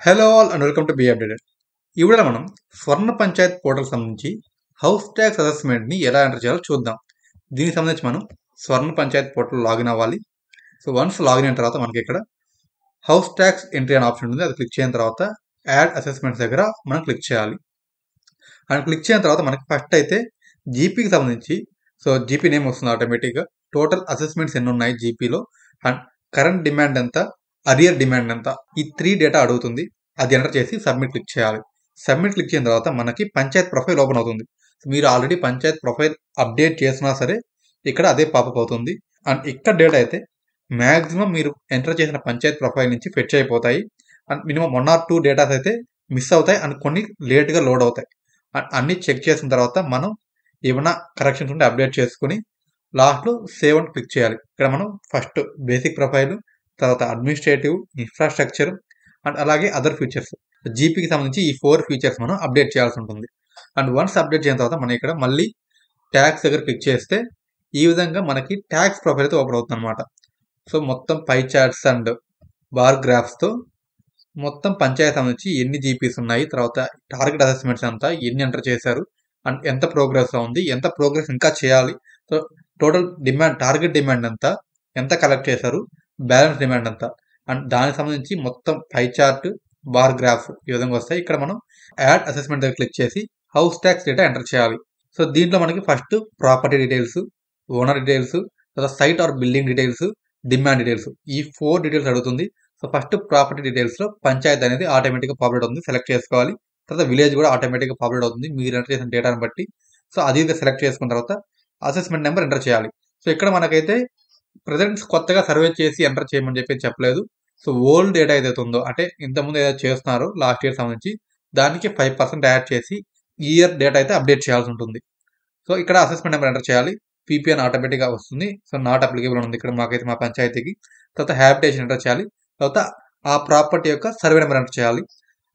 Hello all and welcome to be updated. ఈ వీడియోలో మనం స్వర్ణ పంచాయత్ పోర్టల్ సంబంధించి హౌస్ ట్యాక్స్ అసెస్మెంట్ని ఎలా ఎంటర్ చేయాలో చూద్దాం. దీనికి సంబంధించి మనం స్వర్ణ పంచాయత్ పోర్టల్ లాగిన్ అవ్వాలి. సో వన్స్ లాగిన్ అయిన తర్వాత మనకి ఇక్కడ హౌస్ ట్యాక్స్ ఎంట్రీ అనే ఆప్షన్ ఉంటుంది. అది క్లిక్ చేసిన తర్వాత యాడ్ అసెస్మెంట్స్ దగ్గర మనం క్లిక్ చేయాలి. అండ్ క్లిక్ చేసిన తర్వాత మనకి ఫస్ట్ అయితే జీపీకి సంబంధించి సో జీపీ నేమ్ వస్తుంది ఆటోమేటిక్గా. టోటల్ అసెస్మెంట్స్ ఎన్ని ఉన్నాయి జీపీలో, అండ్ కరెంట్ డిమాండ్ ఎంత, అరియర్ డిమాండ్ ఎంత, ఈ 3 డేటా అడుగుతుంది. అది ఎంటర్ చేసి సబ్మిట్ క్లిక్ చేయాలి. సబ్మిట్ క్లిక్ చేసిన తర్వాత మనకి పంచాయత్ ప్రొఫైల్ ఓపెన్ అవుతుంది. మీరు ఆల్రెడీ పంచాయత్ ప్రొఫైల్ అప్డేట్ చేసినా సరే ఇక్కడ అదే పాపప్ అవుతుంది. అండ్ ఇక్కడ డేటా అయితే మ్యాక్సిమం మీరు ఎంటర్ చేసిన పంచాయత్ ప్రొఫైల్ నుంచి ఫెచ్ అయిపోతాయి. అండ్ మినిమం 1 or 2 డేటాస్ అయితే మిస్ అవుతాయి అండ్ కొన్ని లేట్గా లోడ్ అవుతాయి. అండ్ అన్ని చెక్ చేసిన తర్వాత మనం ఏమైనా కరెక్షన్స్ ఉంటే అప్డేట్ చేసుకుని లాస్ట్లో సేవ్ అని క్లిక్ చేయాలి. ఇక్కడ మనం ఫస్ట్ బేసిక్ ప్రొఫైల్, తర్వాత అడ్మినిస్ట్రేటివ్, ఇన్ఫ్రాస్ట్రక్చర్ అండ్ అలాగే అదర్ ఫీచర్స్, జీపీకి సంబంధించి ఈ 4 ఫీచర్స్ మనం అప్డేట్ చేయాల్సి ఉంటుంది. అండ్ వన్స్ అప్డేట్ చేసిన తర్వాత మనం ఇక్కడ మళ్ళీ ట్యాక్స్ దగ్గర క్లిక్ చేస్తే ఈ విధంగా మనకి ట్యాక్స్ ప్రొఫైల్ అయితే ఓపెన్ అవుతుంది అనమాట. సో మొత్తం పై చార్ట్స్ అండ్ బార్ గ్రాఫ్స్తో మొత్తం పంచాయతీ సంబంధించి ఎన్ని జీపీస్ ఉన్నాయి, తర్వాత టార్గెట్ అసెస్మెంట్స్ ఎంత, ఎన్ని ఎంటర్ చేశారు, అండ్ ఎంత ప్రోగ్రెస్లో ఉంది, ఎంత ప్రోగ్రెస్ ఇంకా చేయాలి, so total demand, target demand ఎంత కలెక్ట్ చేశారు, బ్యాలెన్స్ డిమాండ్ ఎంత, అండ్ దానికి సంబంధించి మొత్తం పై చార్ట్, బార్ గ్రాఫ్ ఈ విధంగా వస్తాయి. ఇక్కడ మనం యాడ్ అసెస్మెంట్ దగ్గర క్లిక్ చేసి హౌస్ ట్యాక్స్ డేటా ఎంటర్ చేయాలి. సో దీంట్లో మనకి first property details, owner details, తర్వాత site or building details, demand details, ఈ 4 డీటెయిల్స్ అడుగుతుంది. సో ఫస్ట్ ప్రాపర్టీ డీటెయిల్స్లో పంచాయత్ అనేది ఆటోమేటిక్గా పాపులేట్ అవుతుంది, సెలెక్ట్ చేసుకోవాలి. తర్వాత విలేజ్ కూడా ఆటోమేటిక్గా పాపులేట్ అవుతుంది మీరు ఎంటర్ చేసిన డేటాను బట్టి. సో అది సెలెక్ట్ చేసుకున్న తర్వాత అసెస్మెంట్ నెంబర్ ఎంటర్ చేయాలి. సో ఇక్కడ మనకైతే ప్రజెంట్ కొత్తగా సర్వే చేసి ఎంటర్ చేయమని చెప్పలేదు. సో ఓల్డ్ డేటా ఏదైతే ఉందో, అంటే ఇంతకుముందు ఏదైతే చేస్తున్నారో లాస్ట్ ఇయర్ సంబంధించి దానికి 5% యాడ్ చేసి ఈ ఇయర్ డేటా అయితే అప్డేట్ చేయాల్సి ఉంటుంది. సో ఇక్కడ అసెస్మెంట్ నెంబర్ ఎంటర్ చేయాలి. పీపీఎన్ ఆటోమేటిక్గా వస్తుంది. సో నాట్ అప్లికేబుల్ ఉంది ఇక్కడ మాకైతే, మా పంచాయతీకి. తర్వాత హ్యాబిటేషన్ ఎంటర్ చేయాలి. తర్వాత ఆ ప్రాపర్టీ యొక్క సర్వే నెంబర్ ఎంటర్ చేయాలి.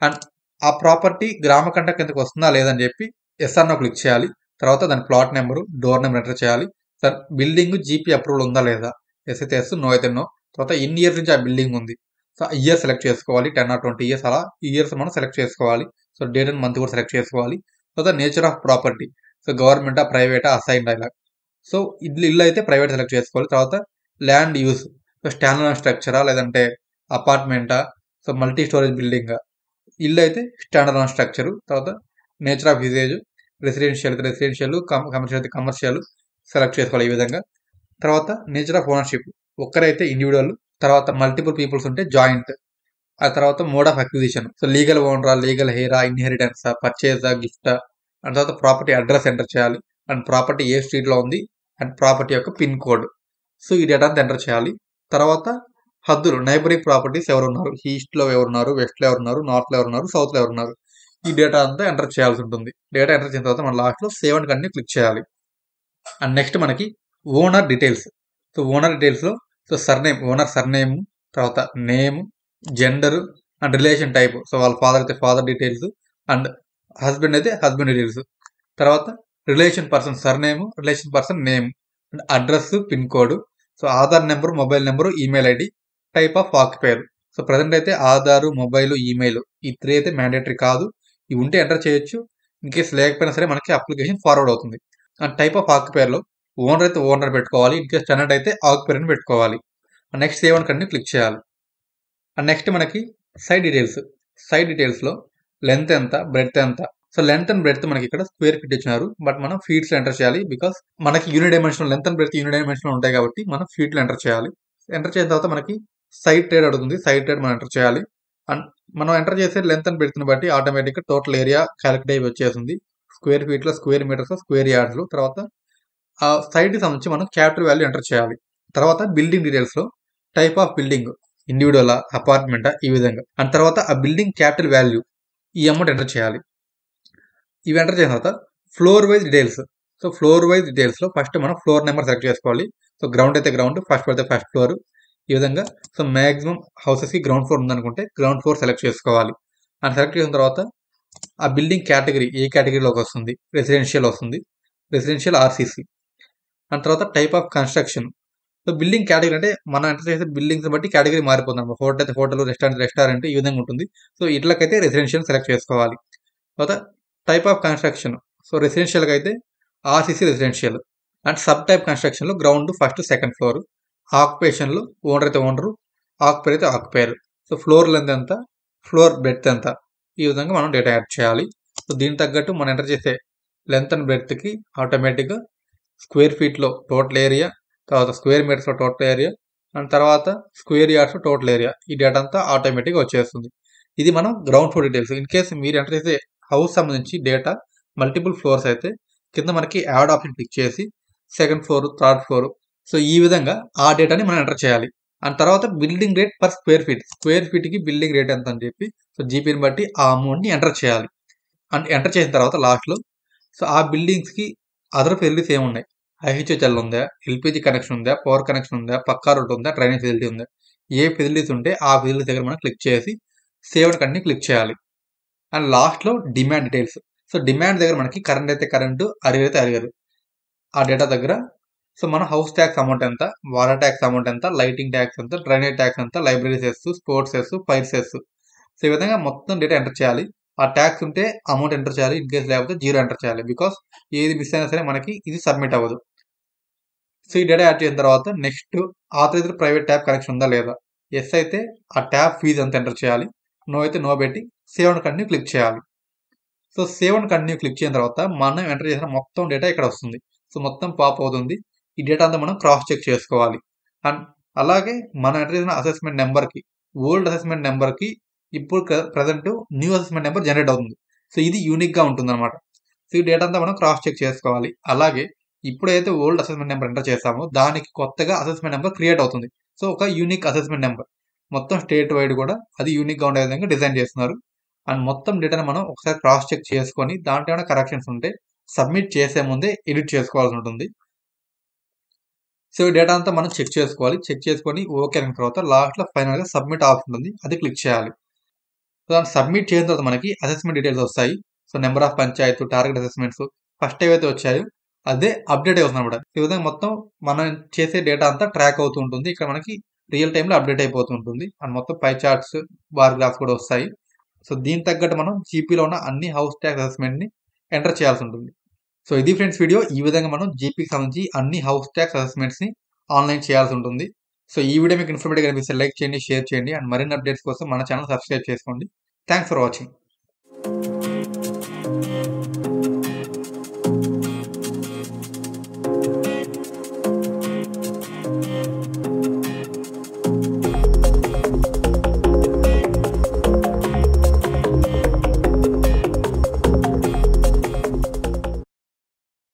అండ్ ఆ ప్రాపర్టీ గ్రామ కంట కిందకి వస్తుందా లేదని చెప్పి ఎస్ఆర్నో క్లిక్ చేయాలి. తర్వాత దాని plot number, door number enter చేయాలి. సార్ బిల్డింగ్ జీపీ అప్రూవల్ ఉందా లేదా, ఎస్ అయితే ఎస్, నో అయితే నో. తర్వాత ఎన్ని ఇయర్స్ నుంచి ఆ బిల్డింగ్ ఉంది, సో ఇయర్ సెలెక్ట్ చేసుకోవాలి. 10 or 20 ఇయర్స్, అలా ఇయర్స్ మనం సెలెక్ట్ చేసుకోవాలి. సో డేట్ అండ్ మంత్ కూడా సెలెక్ట్ చేసుకోవాలి. తర్వాత నేచర్ ఆఫ్ ప్రాపర్టీ, సో గవర్నమెంటా, ప్రైవేటా, అసైన్డ్ ఇలా. సో ఇల్లు అయితే ప్రైవేట్ సెలెక్ట్ చేసుకోవాలి. తర్వాత ల్యాండ్ యూస్, సో స్టాండర్డ్ స్ట్రక్చరా లేదంటే అపార్ట్మెంటా, సో మల్టీ స్టోరేజ్ బిల్డింగా. ఇల్లు అయితే స్టాండర్డ్ స్ట్రక్చరు. తర్వాత nature of usage, residential commercial అయితే కమర్షియల్ సెలెక్ట్ చేసుకోవాలి ఈ విధంగా. తర్వాత నేచర్ ఆఫ్ ఓనర్షిప్, ఒక్కరైతే ఇండివిజువల్, తర్వాత మల్టిపుల్ పీపుల్స్ ఉంటే జాయింట్. ఆ తర్వాత mode of acquisition, so legal ఓనరా, లీగల్ హెయిరా, ఇన్హెరిటెన్సా, పర్చేజా, గిఫ్టా. అండ్ తర్వాత ప్రాపర్టీ అడ్రస్ ఎంటర్ చేయాలి. అండ్ ప్రాపర్టీ ఏ స్ట్రీట్లో ఉంది, అండ్ ప్రాపర్టీ యొక్క పిన్ కోడ్. సో ఈ డేటా అంతా ఎంటర్ చేయాలి. తర్వాత హద్దులు, నైబరింగ్ ప్రాపర్టీస్ ఎవరున్నారు, ఈస్ట్లో ఎవరున్నారు, వెస్ట్లో ఎవరున్నారు, నార్త్లో ఎవరున్నారు, సౌత్లో ఎవరున్నారు, ఈ డేటా అంతా ఎంటర్ చేయాల్సి ఉంటుంది. డేటా ఎంటర్ చేసిన తర్వాత మన లాస్ట్లో సేవ్ అండ్ కంటిన్యూ క్లిక్ చేయాలి. అండ్ నెక్స్ట్ మనకి ఓనర్ డీటెయిల్స్. సో ఓనర్ డీటెయిల్స్లో సో సర్నేమ్, ఓనర్ సర్నేమ్, తర్వాత name, gender and relation type, so వాళ్ళ ఫాదర్ అయితే ఫాదర్ డీటెయిల్స్, అండ్ హస్బెండ్ అయితే హస్బెండ్ డీటెయిల్స్. తర్వాత relation person surname, relation person name, and address, pin code, so Aadhaar number, mobile number, email ID, type of occupier. So present అయితే Aadhaar, mobile, email, ఈ 3 అయితే mandatory కాదు. ఇవి ఉంటే enter చేయొచ్చు. In case లేకపోయినా సరే మనకి అప్లికేషన్ ఫార్వర్డ్ అవుతుంది. అండ్ టైప్ ఆఫ్ ఆక్యుపైర్లో ఓనర్ అయితే ఓనర్ పెట్టుకోవాలి, ఇన్ కేసు టెనెంట్ అయితే ఆక్యుపైర్ అని పెట్టుకోవాలి. నెక్స్ట్ సేవ్ అని కంటిన్యూ క్లిక్ చేయాలి. అండ్ నెక్స్ట్ మనకి సైడ్ డీటెయిల్స్. సైడ్ డీటెయిల్స్లో లెంత్ ఎంత, బ్రెడ్త్ ఎంత. సో లెంత్ అండ్ బ్రెడ్త్ మనకి ఇక్కడ స్క్వేర్ ఫీట్ ఇచ్చినారు, బట్ మనం ఫీట్స్లో ఎంటర్ చేయాలి. బికాస్ మనకి unidimensional length and breadth unidimensional ఉంటాయి కాబట్టి మనం ఫీట్లో ఎంటర్ చేయాలి. ఎంటర్ చేసిన తర్వాత మనకి సైడ్ ట్రేడ్ అడుగుతుంది. సైడ్ ట్రేడ్ మనం ఎంటర్ చేయాలి. అండ్ మనం ఎంటర్ చేసే లెంత్ అండ్ బ్రెడ్త్ని బట్టి ఆటోమేటిక్గా టోటల్ ఏరియా క్యాలిక్యులేట్ అయి వచ్చేస్తుంది. స్క్వేర్ ఫీట్లో, స్క్వేర్ మీటర్స్, స్క్వేర్ యార్డ్స్లో. తర్వాత ఆ సైట్కి సంబంధించి మనం క్యాపిటల్ వాల్యూ ఎంటర్ చేయాలి. తర్వాత బిల్డింగ్ డీటెయిల్స్లో టైప్ ఆఫ్ బిల్డింగ్, ఇండివిజువలా, అపార్ట్మెంటా, ఈ విధంగా. అండ్ తర్వాత ఆ బిల్డింగ్ క్యాపిటల్ వాల్యూ, ఈ అమౌంట్ ఎంటర్ చేయాలి. ఇవి ఎంటర్ చేసిన తర్వాత floor wise details. So floor wise డీటెయిల్స్లో ఫస్ట్ మనం ఫ్లోర్ నెంబర్ సెలెక్ట్ చేసుకోవాలి. సో గ్రౌండ్ అయితే గ్రౌండ్, ఫస్ట్ ఫ్లోర్ అయితే ఫస్ట్ ఫ్లోర్, ఈ విధంగా. సో మ్యాక్సిమం హౌసెస్కి గ్రౌండ్ ఫ్లోర్ ఉందనుకుంటే గ్రౌండ్ ఫ్లోర్ సెలెక్ట్ చేసుకోవాలి. అండ్ సెలెక్ట్ చేసిన తర్వాత ఆ బిల్డింగ్ కేటగిరీ ఏ కేటగిరీలోకి వస్తుంది, రెసిడెన్షియల్ వస్తుంది, రెసిడెన్షియల్ ఆర్సీసీ. అండ్ తర్వాత type of construction, so building category అంటే మనం ఎంటర్ చేసే బిల్డింగ్స్ బట్టి కేటగిరీ మారిపోతుంది. హోటల్ అయితే హోటల్, రెస్టారెంట్ ఈ విధంగా ఉంటుంది. సో ఇట్లకైతే రెసిడెన్షియల్ సెలెక్ట్ చేసుకోవాలి. తర్వాత టైప్ ఆఫ్ కన్స్ట్రక్షన్. సో రెసిడెన్షియల్కి అయితే RCC residential and sub type కన్స్ట్రక్షన్లో గ్రౌండ్ ఫస్ట్ సెకండ్ ఫ్లోర్. ఆక్యుపేషన్లో ఓనర్ అయితే ఓనరు, ఆక్యుపైర్ అయితే ఆక్యుపైర్. సో ఫ్లోర్ లెంత్ ఎంత, ఫ్లోర్ బ్రెడ్త్ ఎంత, ఈ విధంగా మనం డేటా యాడ్ చేయాలి. సో దీనికి తగ్గట్టు మనం ఎంటర్ చేసే లెంత్ అండ్ బ్రెడ్త్కి ఆటోమేటిక్గా స్క్వేర్ ఫీట్లో టోటల్ ఏరియా, తర్వాత స్క్వేర్ మీటర్స్లో టోటల్ ఏరియా అండ్ తర్వాత స్క్వేర్ యార్డ్స్లో టోటల్ ఏరియా, ఈ డేటా అంతా ఆటోమేటిక్గా వచ్చేస్తుంది. ఇది మనం ground floor details. In case మీరు ఎంటర్ చేసే హౌస్ సంబంధించి డేటా మల్టిపుల్ ఫ్లోర్స్ అయితే కింద మనకి యాడ్ ఆప్షన్ క్లిక్ చేసి second floor, third floor, so ఈ విధంగా ఆ డేటాని మనం ఎంటర్ చేయాలి. అండ్ తర్వాత బిల్డింగ్ రేట్ పర్ స్క్వేర్ ఫీట్కి బిల్డింగ్ రేట్ ఎంత అని చెప్పి సో జీపీని బట్టి ఆ అమౌంట్ని ఎంటర్ చేయాలి. అండ్ ఎంటర్ చేసిన తర్వాత లాస్ట్లో సో ఆ బిల్డింగ్స్కి అదర్ ఫెసిలిటీస్ ఏమున్నాయి, ఐహెచ్హెచ్ఎల్ ఉందా, ఎల్పిజి కనెక్షన్ ఉందా, పవర్ కనెక్షన్ ఉందా, పక్కా రోడ్ ఉందా, డ్రైనేజ్ ఫెసిలిటీ ఉందా, ఏ ఫెసిలిటీస్ ఉంటే ఆ ఫెసిలిటీస్ దగ్గర మనం క్లిక్ చేసి సేవ్ అండ్ కంటిన్యూ క్లిక్ చేయాలి. అండ్ లాస్ట్లో డిమాండ్ డీటెయిల్స్. సో డిమాండ్ దగ్గర మనకి కరెంట్ అయితే కరెంటు, అరిగర్ అయితే అరిగరు. ఆ డేటా దగ్గర సో మన హౌస్ ట్యాక్స్ అమౌంట్ ఎంత, వాటర్ ట్యాక్స్ అమౌంట్ ఎంత, లైటింగ్ ట్యాక్స్ ఎంత, డ్రైనేజ్ ట్యాక్స్ ఎంత, library cess, sports cess, fire cess, so ఈ విధంగా మొత్తం డేటా ఎంటర్ చేయాలి. ఆ ట్యాక్స్ ఉంటే అమౌంట్ ఎంటర్ చేయాలి, ఇన్ కేసు లేకపోతే జీరో ఎంటర్ చేయాలి. బికాస్ ఏది మిస్ అయినా సరే మనకి ఇది సబ్మిట్ అవ్వదు. సో ఈ డేటా యాడ్ చేసిన తర్వాత next authorised private tap connection ఉందా లేదా, ఎస్ అయితే ఆ ట్యాప్ ఫీజు అంత ఎంటర్ చేయాలి, నో అయితే నో పెట్టి సేవ్ అండ్ కంటిన్యూ క్లిక్ చేయాలి. So save and continue click చేసిన తర్వాత మనం ఎంటర్ చేసిన మొత్తం డేటా ఇక్కడ వస్తుంది. సో మొత్తం పాప్ అవుతుంది. ఈ డేటా అంతా మనం క్రాస్ చెక్ చేసుకోవాలి. అండ్ అలాగే మనం ఎంటర్ చేసిన అసెస్మెంట్ నెంబర్కి, ఓల్డ్ అసెస్మెంట్ నెంబర్కి ఇప్పుడు present new assessment number generate అవుతుంది. సో ఇది యూనిక్గా ఉంటుంది అనమాట. సో ఈ డేటా అంతా మనం క్రాస్ చెక్ చేసుకోవాలి. అలాగే ఇప్పుడైతే ఓల్డ్ అసెస్మెంట్ నెంబర్ ఎంటర్ చేస్తామో దానికి కొత్తగా అసెస్మెంట్ నెంబర్ క్రియేట్ అవుతుంది. సో ఒక యూనిక్ అసెస్మెంట్ నెంబర్ మొత్తం స్టేట్ వైడ్ కూడా అది యూనిక్గా ఉండే విధంగా డిజైన్ చేస్తున్నారు. అండ్ మొత్తం డేటాను మనం ఒకసారి క్రాస్ చెక్ చేసుకొని దాంట్లో ఏమైనా కరెక్షన్స్ ఉంటే సబ్మిట్ చేసే ముందే ఎడిట్ చేసుకోవాల్సి ఉంటుంది. సో ఈ డేటా అంతా మనం చెక్ చేసుకోవాలి. చెక్ చేసుకొని ఓకే అయిన తర్వాత లాస్ట్లో ఫైనల్గా సబ్మిట్ ఆప్షన్ ఉంటుంది, అది క్లిక్ చేయాలి. సో దాన్ని సబ్మిట్ చేసిన తర్వాత మనకి అసెస్మెంట్ డీటెయిల్స్ వస్తాయి. So number of Panchayat, target assessments first ఏవైతే వచ్చాయో అదే అప్డేట్ అవుతుంది అనమాట. ఈ విధంగా మొత్తం మనం చేసే డేటా అంతా ట్రాక్ అవుతూ ఉంటుంది. ఇక్కడ మనకి రియల్ టైంలో అప్డేట్ అయిపోతూ ఉంటుంది. అండ్ మొత్తం పై చార్ట్స్, బార్ గ్రాఫ్స్ కూడా వస్తాయి. సో దీనికి తగ్గట్టు మనం జీపీలో ఉన్న అన్ని హౌస్ ట్యాక్స్ అసెస్మెంట్ని ఎంటర్ చేయాల్సి ఉంటుంది. సో ఇది ఫ్రెండ్స్ వీడియో. ఈ విధంగా మనం జీపీకి సంబంధించి అన్ని హౌస్ ట్యాక్స్ అసెస్మెంట్స్ని ఆన్లైన్ చేయాల్సి ఉంటుంది. సో ఈ వీడియో మీకు ఇన్ఫర్మేటివ్ కనిపిస్తే లైక్ చేయండి, షేర్ చేయండి. అండ్ మరిన్ని అప్డేట్స్ కోసం మన ఛానల్ సబ్స్క్రైబ్ చేసుకోండి. Thanks for watching.